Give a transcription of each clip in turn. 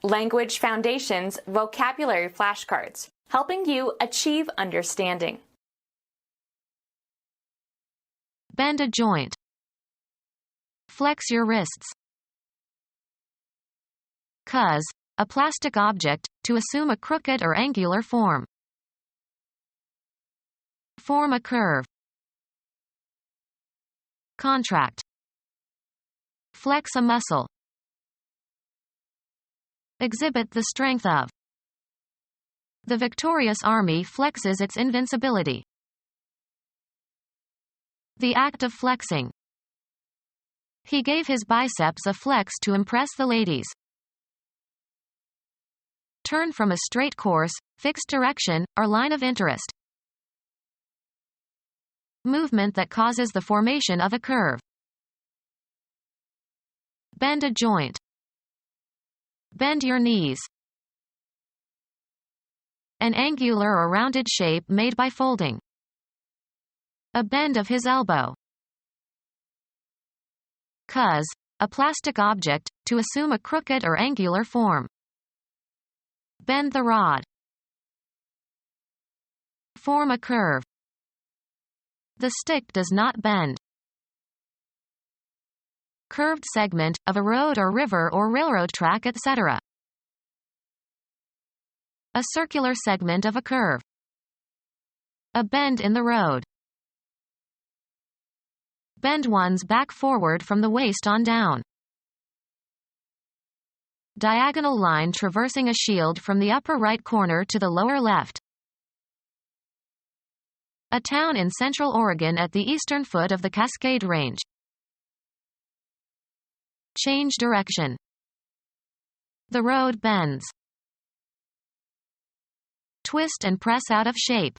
Language Foundations Vocabulary Flashcards, helping you achieve understanding. Bend a joint. Flex your wrists. Cuz, a plastic object, to assume a crooked or angular form. Form a curve. Contract. Flex a muscle. Exhibit the strength of. The victorious army flexes its invincibility. The act of flexing. He gave his biceps a flex to impress the ladies. Turn from a straight course, fixed direction, or line of interest. Movement that causes the formation of a curve. Bend a joint. Bend your knees. An angular or rounded shape made by folding. A bend of his elbow. Cuz, a plastic object, to assume a crooked or angular form. Bend the rod. Form a curve. The stick does not bend. Curved segment, of a road or river or railroad track, etc. A circular segment of a curve. A bend in the road. Bend one's back forward from the waist on down. Diagonal line traversing a shield from the upper right corner to the lower left. A town in central Oregon at the eastern foot of the Cascade Range. Change direction. The road bends. Twist and press out of shape.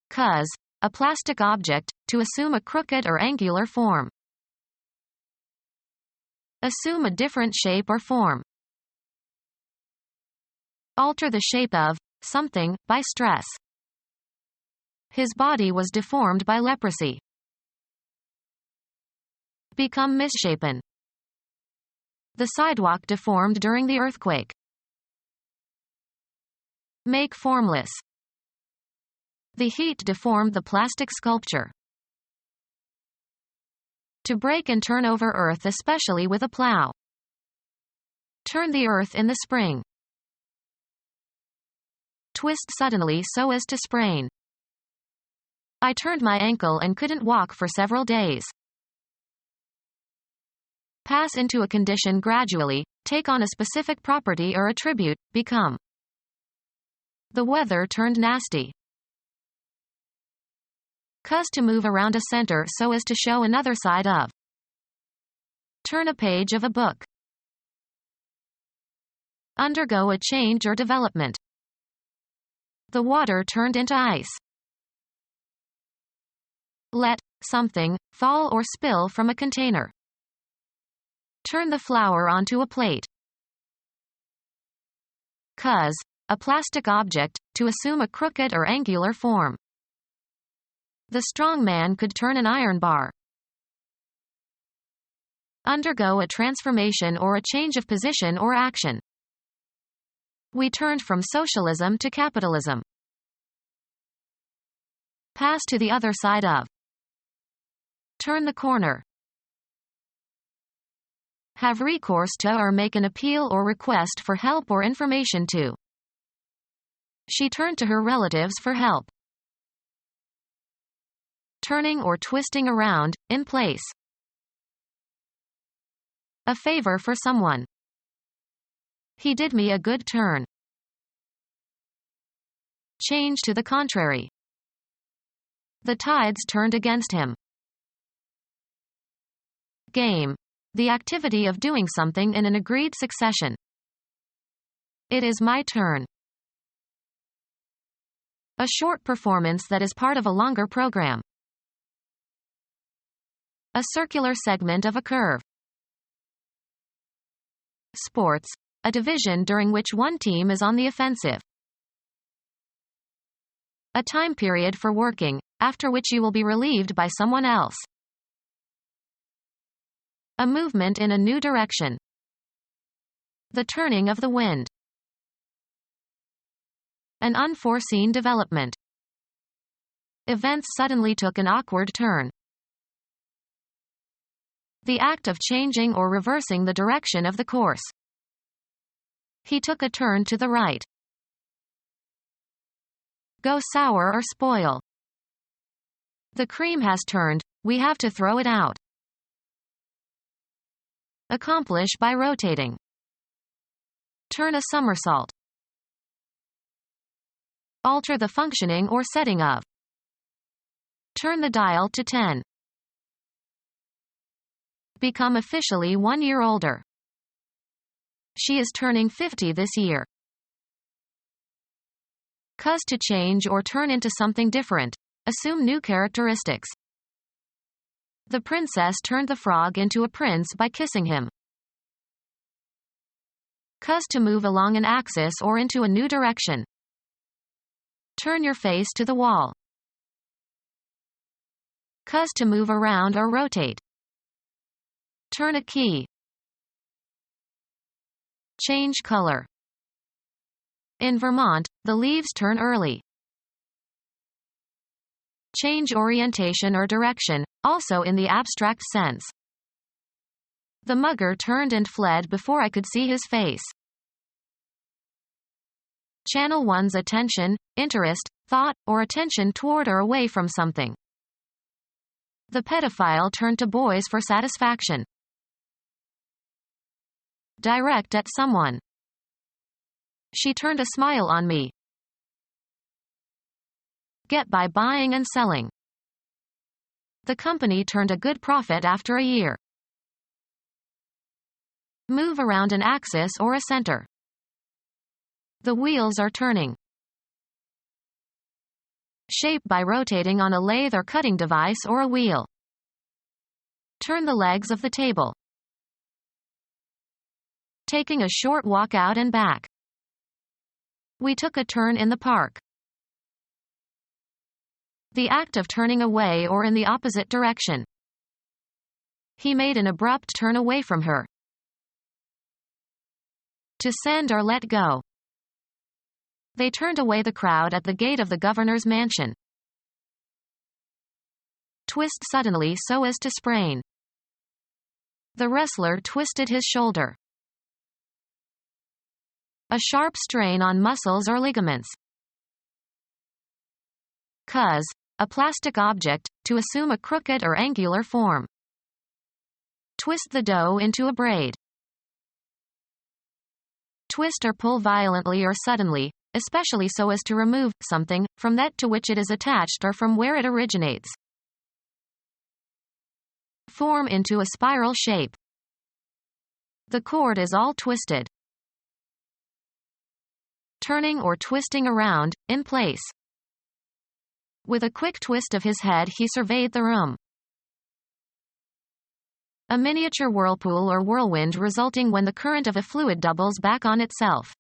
Cuz, a plastic object, to assume a crooked or angular form. Assume a different shape or form. Alter the shape of something by stress. His body was deformed by leprosy. Become misshapen. The sidewalk deformed during the earthquake. Make formless. The heat deformed the plastic sculpture. To break and turn over earth, especially with a plow. Turn the earth in the spring. Twist suddenly so as to sprain. I turned my ankle and couldn't walk for several days. Pass into a condition gradually, take on a specific property or attribute, become. The weather turned nasty. Cuz, to move around a center so as to show another side of. Turn a page of a book. Undergo a change or development. The water turned into ice. Let something fall or spill from a container. Turn the flour onto a plate. Cuz, a plastic object, to assume a crooked or angular form. The strong man could turn an iron bar. Undergo a transformation or a change of position or action. We turned from socialism to capitalism. Pass to the other side of. Turn the corner. Have recourse to or make an appeal or request for help or information to. She turned to her relatives for help. Turning or twisting around, in place. A favor for someone. He did me a good turn. Change to the contrary. The tides turned against him. Game. The activity of doing something in an agreed succession. It is my turn. A short performance that is part of a longer program. A circular segment of a curve. Sports. A division during which one team is on the offensive. A time period for working, after which you will be relieved by someone else. A movement in a new direction. The turning of the wind. An unforeseen development. Events suddenly took an awkward turn. The act of changing or reversing the direction of the course. He took a turn to the right. Go sour or spoil. The cream has turned, we have to throw it out. Accomplish by rotating. Turn a somersault. Alter the functioning or setting of. Turn the dial to 10. Become officially 1 year older. She is turning 50 this year. Cause to change or turn into something different. Assume new characteristics. The princess turned the frog into a prince by kissing him. Cause to move along an axis or into a new direction. Turn your face to the wall. Cause to move around or rotate. Turn a key. Change color. In Vermont, the leaves turn early. Change orientation or direction, also in the abstract sense. The mugger turned and fled before I could see his face. Channel one's attention, interest, thought, or attention toward or away from something. The pedophile turned to boys for satisfaction. Direct at someone. She turned a smile on me. Get by buying and selling. The company turned a good profit after a year. Move around an axis or a center. The wheels are turning. Shape by rotating on a lathe or cutting device or a wheel. Turn the legs of the table. Taking a short walk out and back. We took a turn in the park. The act of turning away or in the opposite direction. He made an abrupt turn away from her. To send or let go. They turned away the crowd at the gate of the governor's mansion. Twist suddenly so as to sprain. The wrestler twisted his shoulder. A sharp strain on muscles or ligaments. Cause, a plastic object, to assume a crooked or angular form. Twist the dough into a braid. Twist or pull violently or suddenly, especially so as to remove something from that to which it is attached or from where it originates. Form into a spiral shape. The cord is all twisted. Turning or twisting around, in place. With a quick twist of his head he surveyed the room. A miniature whirlpool or whirlwind resulting when the current of a fluid doubles back on itself.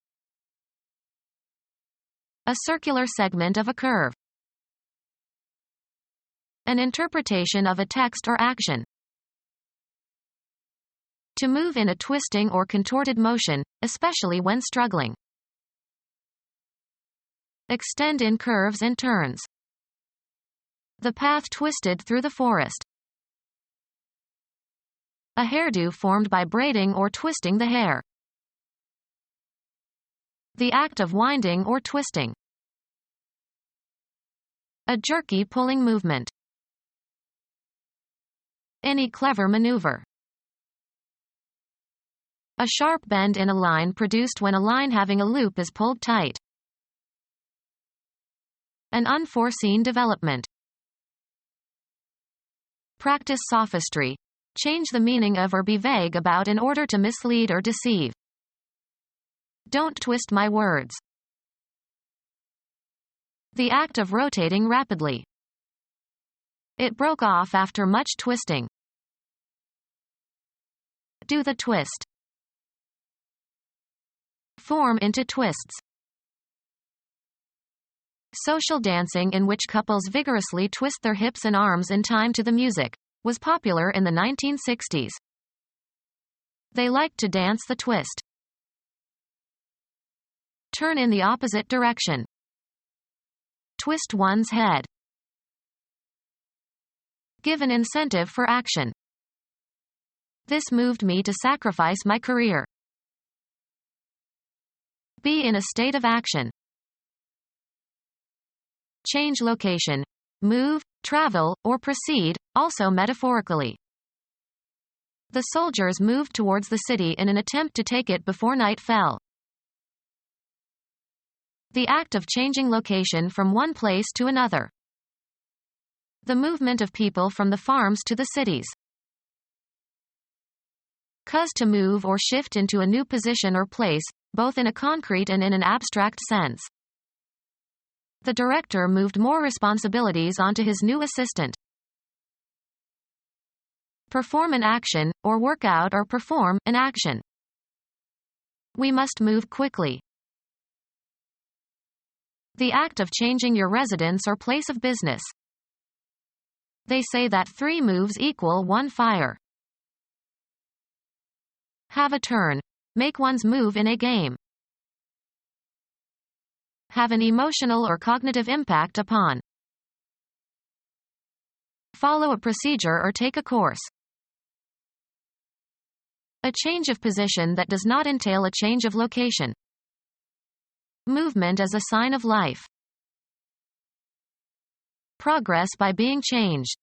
A circular segment of a curve. An interpretation of a text or action. To move in a twisting or contorted motion, especially when struggling. Extend in curves and turns. The path twisted through the forest. A hairdo formed by braiding or twisting the hair. The act of winding or twisting. A jerky pulling movement. Any clever maneuver. A sharp bend in a line produced when a line having a loop is pulled tight. An unforeseen development. Practice sophistry. Change the meaning of or be vague about in order to mislead or deceive. Don't twist my words. The act of rotating rapidly. It broke off after much twisting. Do the twist. Form into twists. Social dancing in which couples vigorously twist their hips and arms in time to the music was popular in the 1960s. They liked to dance the twist. Turn in the opposite direction. Twist one's head. Give an incentive for action. This moved me to sacrifice my career. Be in a state of action. Change location. Move, travel, or proceed, also metaphorically. The soldiers moved towards the city in an attempt to take it before night fell. The act of changing location from one place to another. The movement of people from the farms to the cities. Cause to move or shift into a new position or place, both in a concrete and in an abstract sense. The director moved more responsibilities onto his new assistant. Perform an action, or work out or perform an action. We must move quickly. The act of changing your residence or place of business. They say that 3 moves equal 1 fire. Have a turn. Make one's move in a game. Have an emotional or cognitive impact upon. Follow a procedure or take a course. A change of position that does not entail a change of location. Movement as a sign of life. Progress by being changed.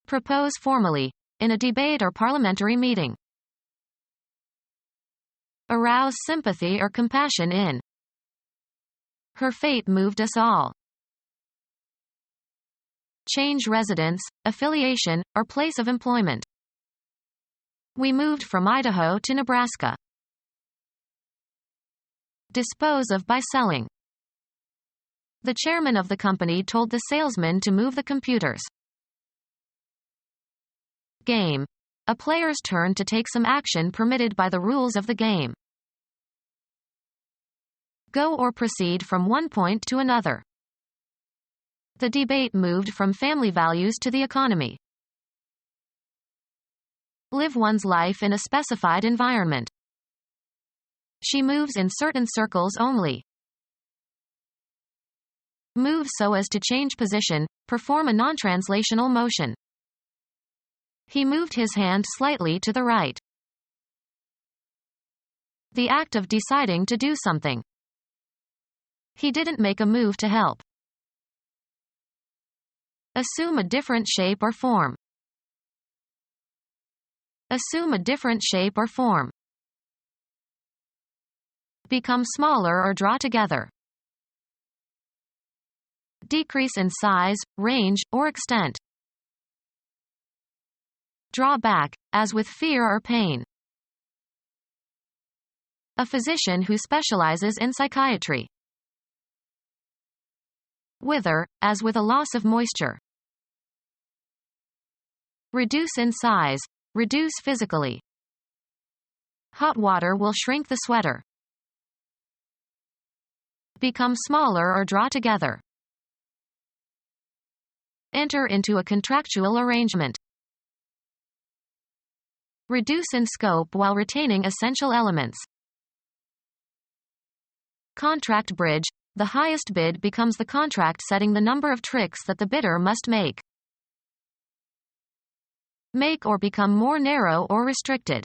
Propose formally, in a debate or parliamentary meeting. Arouse sympathy or compassion in. Her fate moved us all. Change residence, affiliation, or place of employment. We moved from Idaho to Nebraska. Dispose of by selling. The chairman of the company told the salesman to move the computers. Game. A player's turn to take some action permitted by the rules of the game. Go or proceed from one point to another. The debate moved from family values to the economy. Live one's life in a specified environment. She moves in certain circles only. Move so as to change position, perform a non-translational motion. He moved his hand slightly to the right. The act of deciding to do something. He didn't make a move to help. Assume a different shape or form. Assume a different shape or form. Become smaller or draw together. Decrease in size, range, or extent. Draw back, as with fear or pain. A physician who specializes in psychiatry. Wither, as with a loss of moisture. Reduce in size, reduce physically. Hot water will shrink the sweater. Become smaller or draw together. Enter into a contractual arrangement. Reduce in scope while retaining essential elements. Contract bridge. The highest bid becomes the contract setting the number of tricks that the bidder must make. Make or become more narrow or restricted.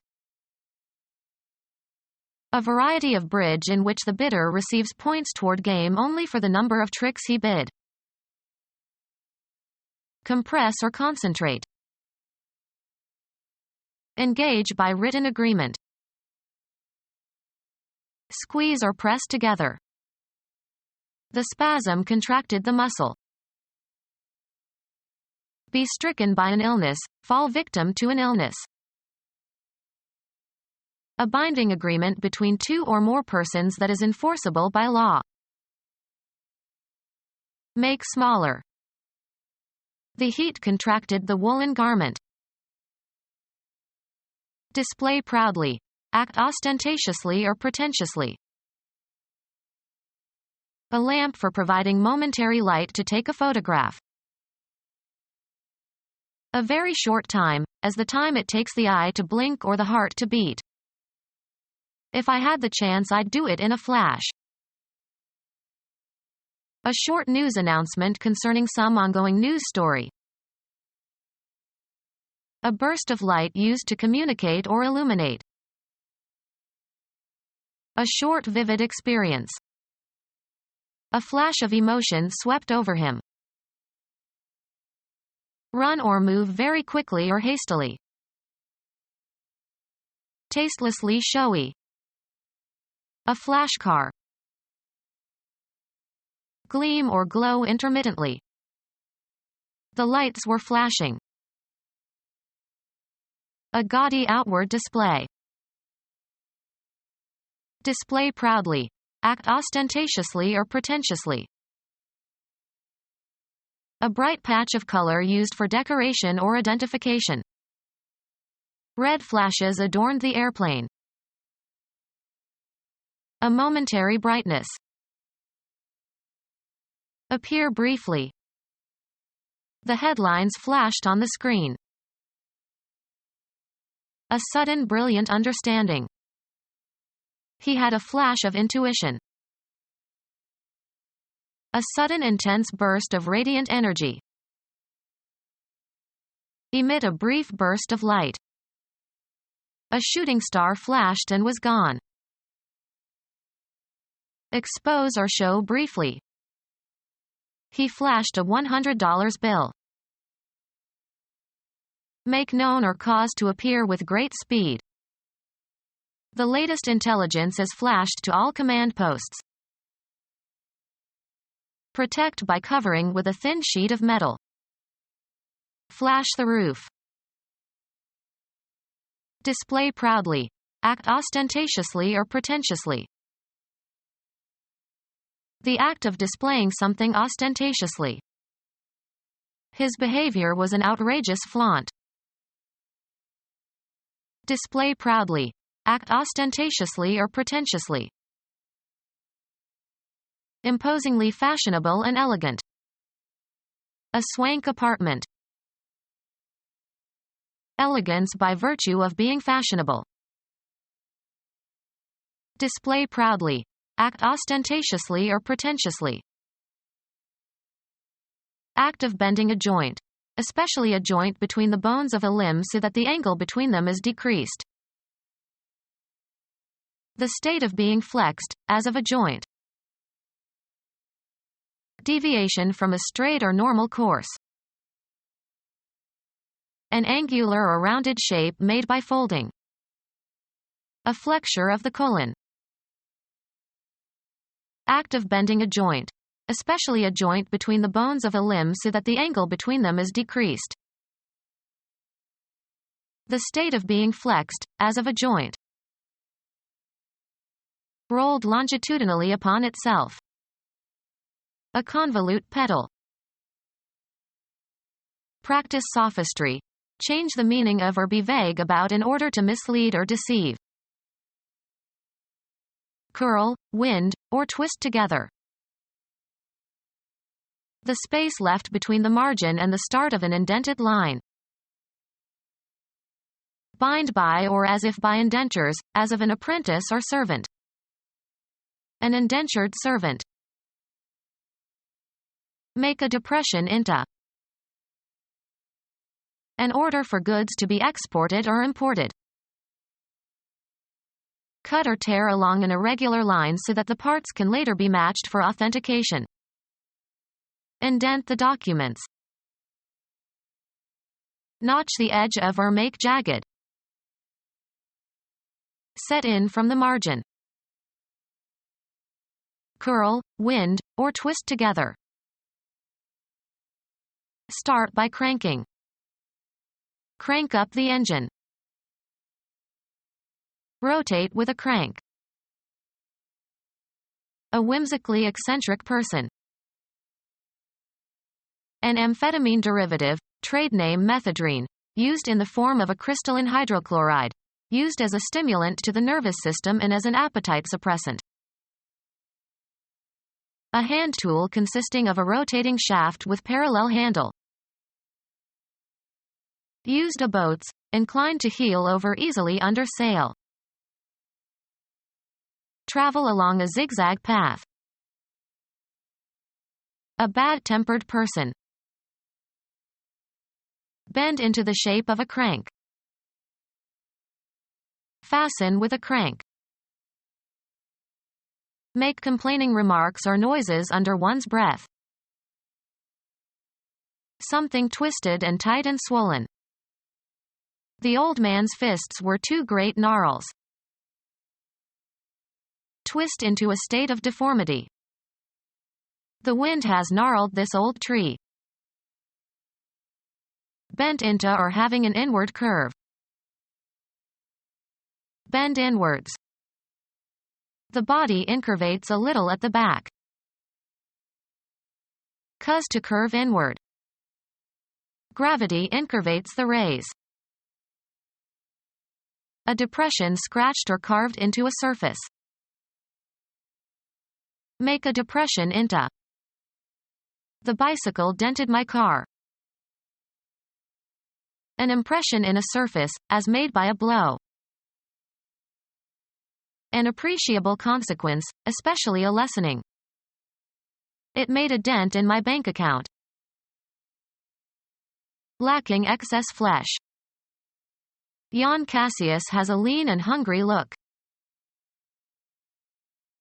A variety of bridge in which the bidder receives points toward game only for the number of tricks he bid. Compress or concentrate. Engage by written agreement. Squeeze or press together. The spasm contracted the muscle. Be stricken by an illness, fall victim to an illness. A binding agreement between 2 or more persons that is enforceable by law. Make smaller. The heat contracted the woolen garment. Display proudly. Act ostentatiously or pretentiously. A lamp for providing momentary light to take a photograph. A very short time, as the time it takes the eye to blink or the heart to beat. If I had the chance, I'd do it in a flash. A short news announcement concerning some ongoing news story. A burst of light used to communicate or illuminate. A short, vivid experience. A flash of emotion swept over him. Run or move very quickly or hastily. Tastelessly showy. A flash car. Gleam or glow intermittently. The lights were flashing. A gaudy outward display. Display proudly. Act ostentatiously or pretentiously. A bright patch of color used for decoration or identification. Red flashes adorned the airplane. A momentary brightness. Appear briefly. The headlines flashed on the screen. A sudden brilliant understanding. He had a flash of intuition. A sudden intense burst of radiant energy. Emit a brief burst of light. A shooting star flashed and was gone. Expose or show briefly. He flashed a $100 bill. Make known or cause to appear with great speed. The latest intelligence is flashed to all command posts. Protect by covering with a thin sheet of metal. Flash the roof. Display proudly. Act ostentatiously or pretentiously. The act of displaying something ostentatiously. His behavior was an outrageous flaunt. Display proudly. Act ostentatiously or pretentiously. Imposingly fashionable and elegant. A swank apartment. Elegance by virtue of being fashionable. Display proudly. Act ostentatiously or pretentiously. Act of bending a joint, especially a joint between the bones of a limb so that the angle between them is decreased. The state of being flexed, as of a joint. Deviation from a straight or normal course. An angular or rounded shape made by folding. A flexure of the colon. Act of bending a joint, especially a joint between the bones of a limb so that the angle between them is decreased. The state of being flexed, as of a joint. Rolled longitudinally upon itself. A convolute petal. Practice sophistry. Change the meaning of or be vague about in order to mislead or deceive. Curl, wind, or twist together. The space left between the margin and the start of an indented line. Bind by or as if by indentures, as of an apprentice or servant. An indentured servant. Make a depression into. An order for goods to be exported or imported. Cut or tear along an irregular line so that the parts can later be matched for authentication. Indent the documents. Notch the edge of or make jagged. Set in from the margin. Curl, wind, or twist together. Start by cranking. Crank up the engine. Rotate with a crank. A whimsically eccentric person. An amphetamine derivative, trade name methadrine, used in the form of a crystalline hydrochloride, used as a stimulant to the nervous system and as an appetite suppressant. A hand tool consisting of a rotating shaft with parallel handle. Used a boats, inclined to heel over easily under sail. Travel along a zigzag path. A bad-tempered person. Bend into the shape of a crank. Fasten with a crank. Make complaining remarks or noises under one's breath. Something twisted and tight and swollen. The old man's fists were two great gnarls. Twist into a state of deformity. The wind has gnarled this old tree. Bent into or having an inward curve. Bend inwards. The body incurvates a little at the back. Cause to curve inward. Gravity incurvates the rays. A depression scratched or carved into a surface. Make a depression into. The bicycle dented my car. An impression in a surface, as made by a blow. An appreciable consequence, especially a lessening. It made a dent in my bank account. Lacking excess flesh. Jan Cassius has a lean and hungry look.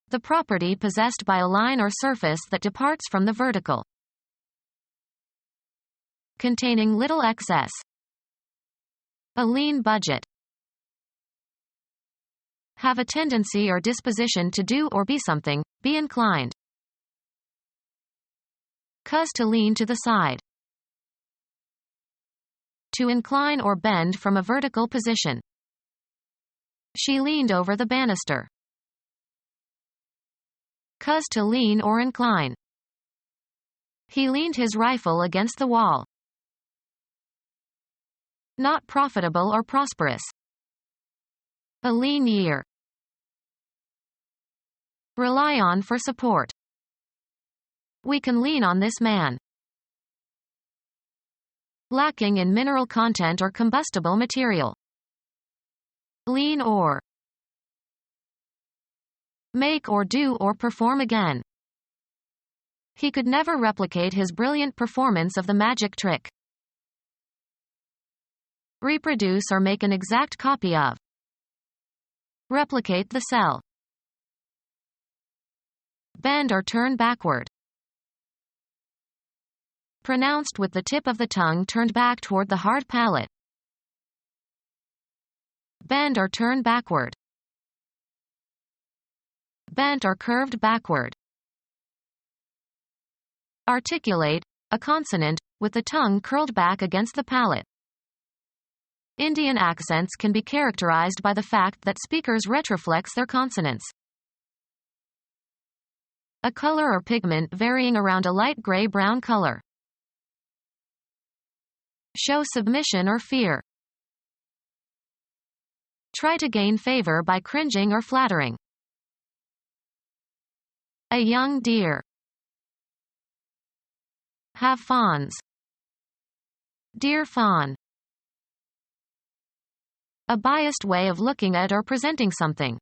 The property possessed by a line or surface that departs from the vertical. Containing little excess. A lean budget. Have a tendency or disposition to do or be something, be inclined. Cause to lean to the side. To incline or bend from a vertical position. She leaned over the banister. Cause to lean or incline. He leaned his rifle against the wall. Not profitable or prosperous. A lean year. Rely on for support. We can lean on this man. Lacking in mineral content or combustible material. Lean or. Make or do or perform again. He could never replicate his brilliant performance of the magic trick. Reproduce or make an exact copy of. Replicate the cell. Bend or turn backward. Pronounced with the tip of the tongue turned back toward the hard palate. Bend or turn backward. Bent or curved backward. Articulate, a consonant, with the tongue curled back against the palate. Indian accents can be characterized by the fact that speakers retroflex their consonants. A color or pigment varying around a light gray-brown color. Show submission or fear. Try to gain favor by cringing or flattering. A young deer. Have fawns. Deer fawn. A biased way of looking at or presenting something.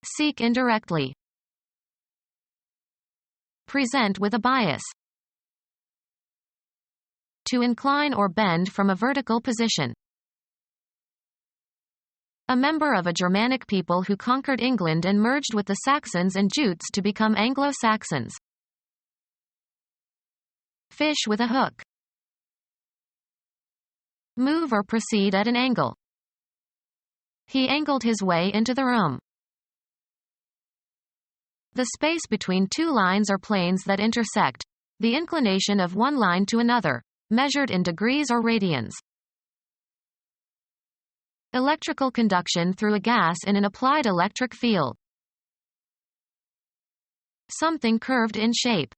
Seek indirectly. Present with a bias. To incline or bend from a vertical position. A member of a Germanic people who conquered England and merged with the Saxons and Jutes to become Anglo-Saxons. Fish with a hook. Move or proceed at an angle. He angled his way into the room. The space between two lines or planes that intersect. The inclination of one line to another, measured in degrees or radians. Electrical conduction through a gas in an applied electric field. Something curved in shape.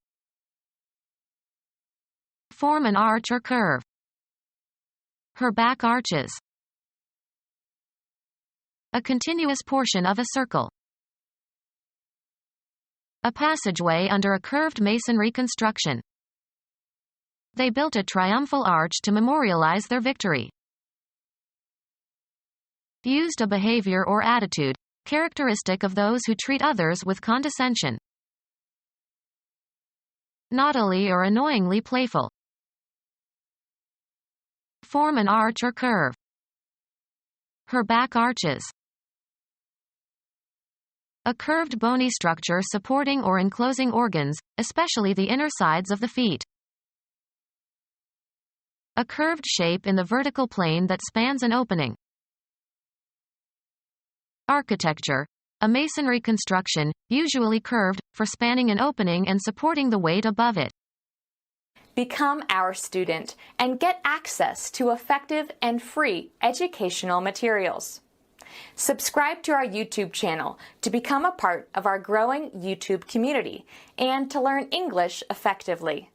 Form an arch or curve. Her back arches. A continuous portion of a circle. A passageway under a curved masonry construction. They built a triumphal arch to memorialize their victory. Used a behavior or attitude, characteristic of those who treat others with condescension. Naughtily or annoyingly playful. Form an arch or curve. Her back arches. A curved bony structure supporting or enclosing organs, especially the inner sides of the feet. A curved shape in the vertical plane that spans an opening. Architecture. A masonry construction, usually curved, for spanning an opening and supporting the weight above it. Become our student and get access to effective and free educational materials. Subscribe to our YouTube channel to become a part of our growing YouTube community and to learn English effectively.